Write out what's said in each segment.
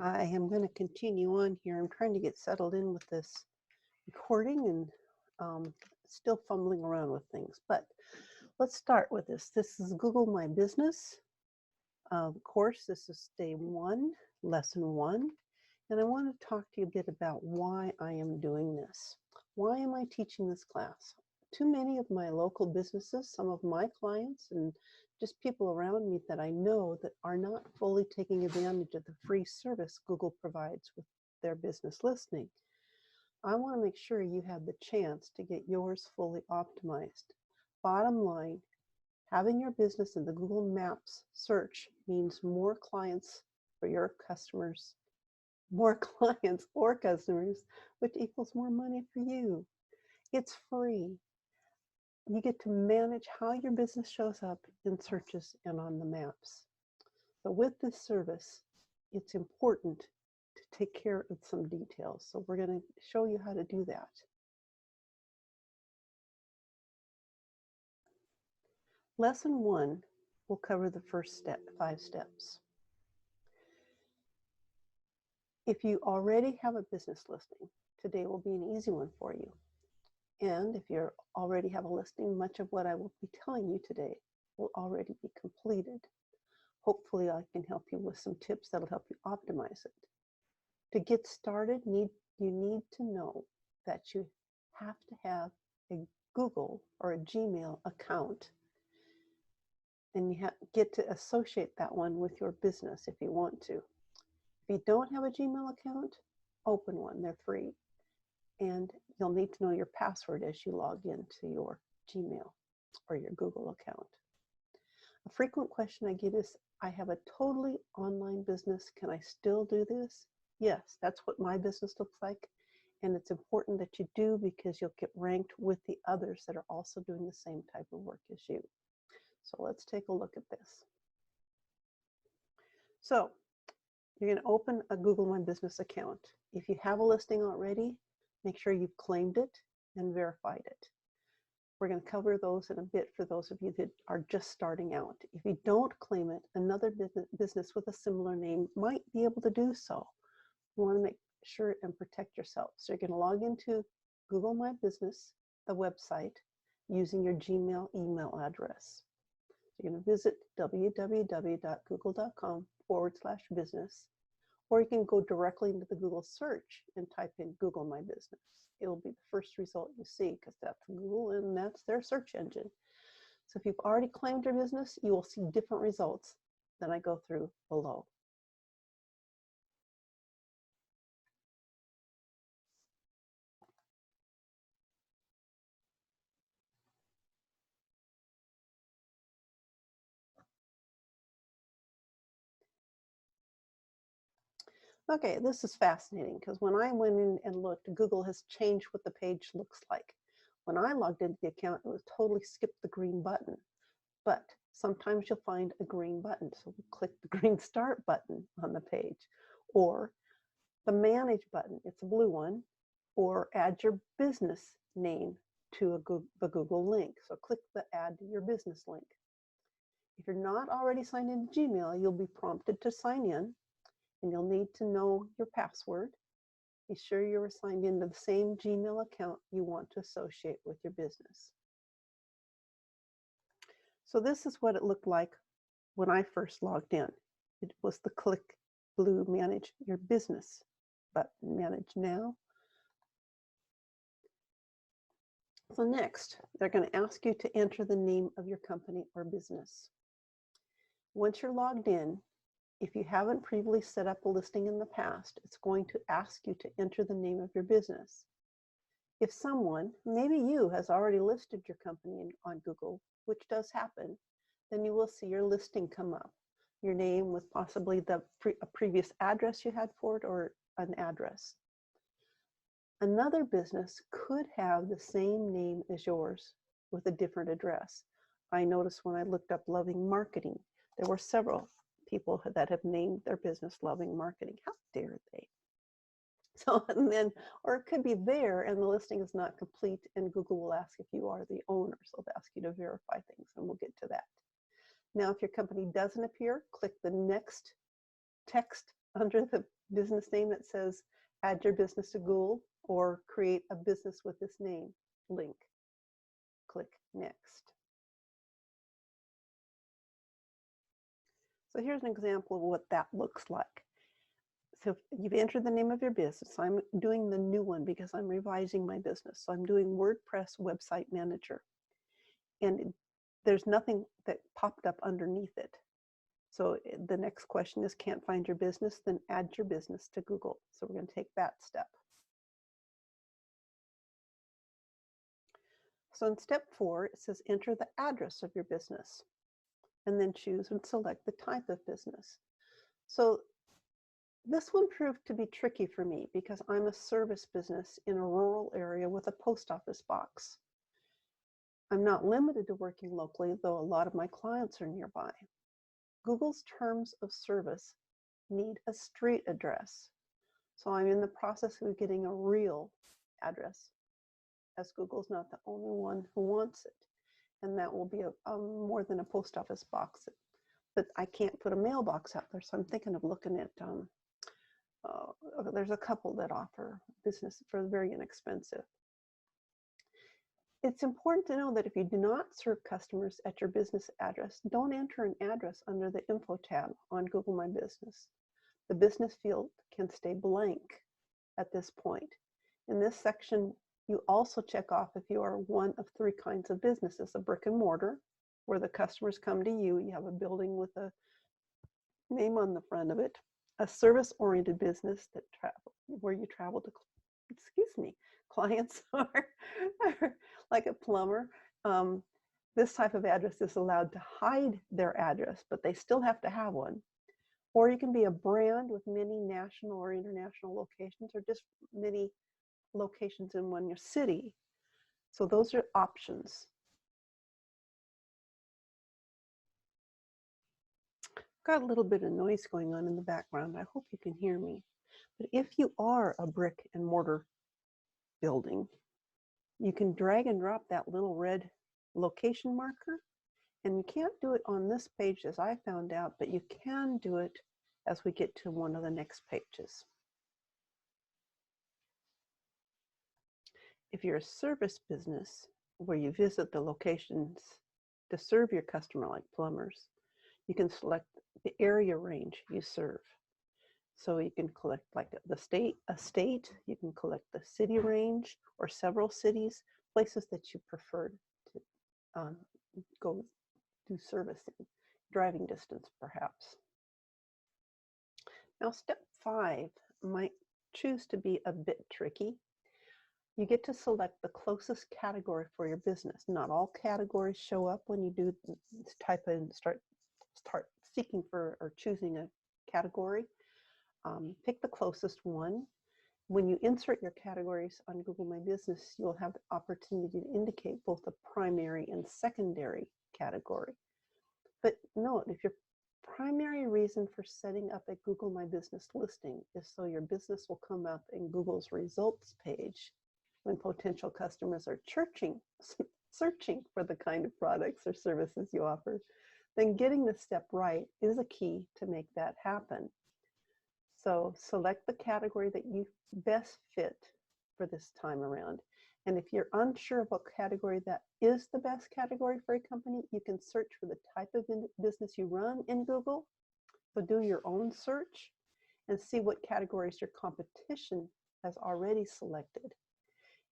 I am going to continue on here. I'm trying to get settled in with this recording and still fumbling around with things. But let's start with this. This is Google My Business course. This is day 1, lesson 1. And I want to talk to you a bit about why I am doing this. Why am I teaching this class? Too many of my local businesses, some of my clients, and just people around me that I know that are not fully taking advantage of the free service Google provides with their business listening. I want to make sure you have the chance to get yours fully optimized. Bottom line, having your business in the Google Maps search means more clients for your customers, more clients or customers, which equals more money for you. It's free. You get to manage how your business shows up in searches and on the maps. So with this service, it's important to take care of some details. So we're going to show you how to do that. Lesson 1 will cover the first 5 steps. If you already have a business listing, today will be an easy one for you. And if you already have a listing, much of what I will be telling you today will already be completed. Hopefully, I can help you with some tips that'll help you optimize it. To get started, you need to know that you have to have a Google or a Gmail account. And you get to associate that one with your business if you want to. If you don't have a Gmail account, open one. They're free. And you'll need to know your password as you log into your Gmail or your Google account. A frequent question I get is, I have a totally online business. Can I still do this? Yes, that's what my business looks like. And it's important that you do because you'll get ranked with the others that are also doing the same type of work as you. So let's take a look at this. So you're going to open a Google My Business account. If you have a listing already, make sure you've claimed it and verified it. We're going to cover those in a bit for those of you that are just starting out. If you don't claim it, another business with a similar name might be able to do so. You want to make sure and protect yourself. So you're going to log into Google My Business, the website, using your Gmail email address. You're going to visit www.google.com/business, or you can go directly into the Google search and type in Google My Business. It'll be the first result you see because that's Google and that's their search engine. So if you've already claimed your business, you will see different results than I go through below. Okay, this is fascinating because when I went in and looked, Google has changed what the page looks like. When I logged into the account, it was totally skipped the green button. But sometimes you'll find a green button. So we'll click the green start button on the page, or the manage button, it's a blue one, or add your business name to the Google link. So click the add your business link. If you're not already signed into Gmail, you'll be prompted to sign in. And you'll need to know your password. Be sure you're signed into the same Gmail account you want to associate with your business. So this is what it looked like when I first logged in. It was the click blue manage your business button, manage now. So next, they're going to ask you to enter the name of your company or business. Once you're logged in, if you haven't previously set up a listing in the past, it's going to ask you to enter the name of your business. If someone, maybe you, has already listed your company on Google, which does happen, then you will see your listing come up. Your name with possibly a previous address you had for it or an address. Another business could have the same name as yours with a different address. I noticed when I looked up Loving Marketing, there were several people that have named their business Loving Marketing. How dare they? So, and then, or it could be there and the listing is not complete and Google will ask if you are the owner. So they'll ask you to verify things and we'll get to that. Now, if your company doesn't appear, click the next text under the business name it says add your business to Google or create a business with this name link. Click next. So here's an example of what that looks like. So you've entered the name of your business. I'm doing the new one because I'm revising my business. So I'm doing WordPress Website Manager. And there's nothing that popped up underneath it. So the next question is, can't find your business? Then add your business to Google. So we're going to take that step. So in step 4, it says enter the address of your business and then choose and select the type of business. So this one proved to be tricky for me because I'm a service business in a rural area with a post office box. I'm not limited to working locally, though a lot of my clients are nearby. Google's terms of service need a street address. So I'm in the process of getting a real address, as Google's not the only one who wants it. And that will be more than a post office box. But I can't put a mailbox out there, so I'm thinking of looking at, there's a couple that offer business for very inexpensive. It's important to know that if you do not serve customers at your business address, don't enter an address under the Info tab on Google My Business. The business field can stay blank at this point. In this section, you also check off if you are one of 3 kinds of businesses: a brick and mortar, where the customers come to you, you have a building with a name on the front of it; a service-oriented business that where you travel to, clients are like a plumber. This type of address is allowed to hide their address, but they still have to have one. Or you can be a brand with many national or international locations, or just many locations in one city. So those are options. Got a little bit of noise going on in the background. I hope you can hear me. But if you are a brick and mortar building, you can drag and drop that little red location marker. And you can't do it on this page, as I found out, but you can do it as we get to one of the next pages. If you're a service business where you visit the locations to serve your customer, like plumbers, you can select the area range you serve. So you can collect like a state, you can collect the city range or several cities, places that you prefer to go do servicing, driving distance perhaps. Now step 5 might choose to be a bit tricky. You get to select the closest category for your business. Not all categories show up when you do type in, start seeking for or choosing a category. Pick the closest one. When you insert your categories on Google My Business, you'll have the opportunity to indicate both a primary and secondary category. But note, if your primary reason for setting up a Google My Business listing is so your business will come up in Google's results page when potential customers are searching for the kind of products or services you offer, then getting the step right is a key to make that happen. So select the category that you best fit for this time around. And if you're unsure of what category that is the best category for a company, you can search for the type of business you run in Google. So do your own search and see what categories your competition has already selected.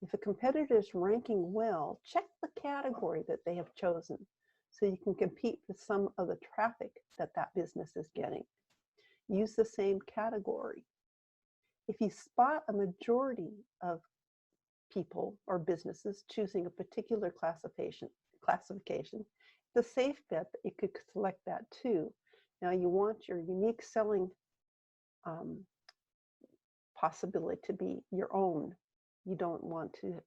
If a competitor is ranking well, check the category that they have chosen so you can compete with some of the traffic that that business is getting. Use the same category. If you spot a majority of people or businesses choosing a particular classification, it's a safe bet that you could select that too. Now you want your unique selling possibility to be your own. You don't want to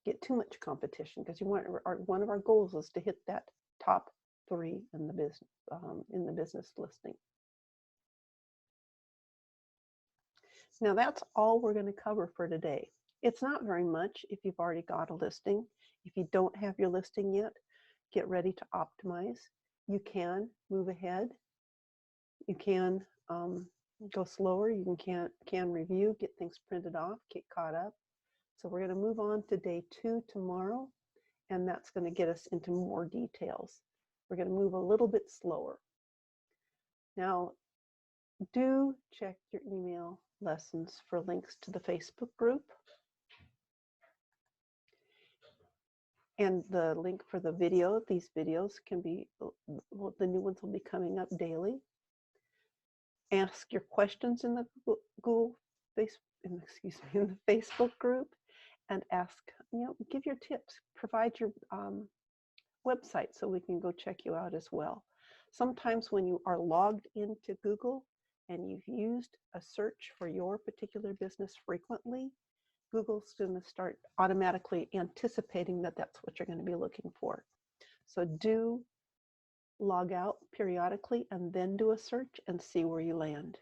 get too much competition, because you want one of our goals is to hit that top 3 in the business listing. Now that's all we're going to cover for today. It's not very much if you've already got a listing. If you don't have your listing yet, get ready to optimize. You can move ahead. You can go slower. You can review, get things printed off, get caught up. So we're going to move on to day 2 tomorrow, and that's going to get us into more details. We're going to move a little bit slower. Now, do check your email lessons for links to the Facebook group. And the link for the video, these videos can be, the new ones will be coming up daily. Ask your questions in the in the Facebook group, and ask, give your tips, provide your website so we can go check you out as well. Sometimes when you are logged into Google and you've used a search for your particular business frequently, Google's going to start automatically anticipating that that's what you're going to be looking for. So do log out periodically and then do a search and see where you land.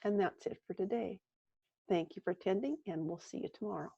And that's it for today. Thank you for attending, and we'll see you tomorrow.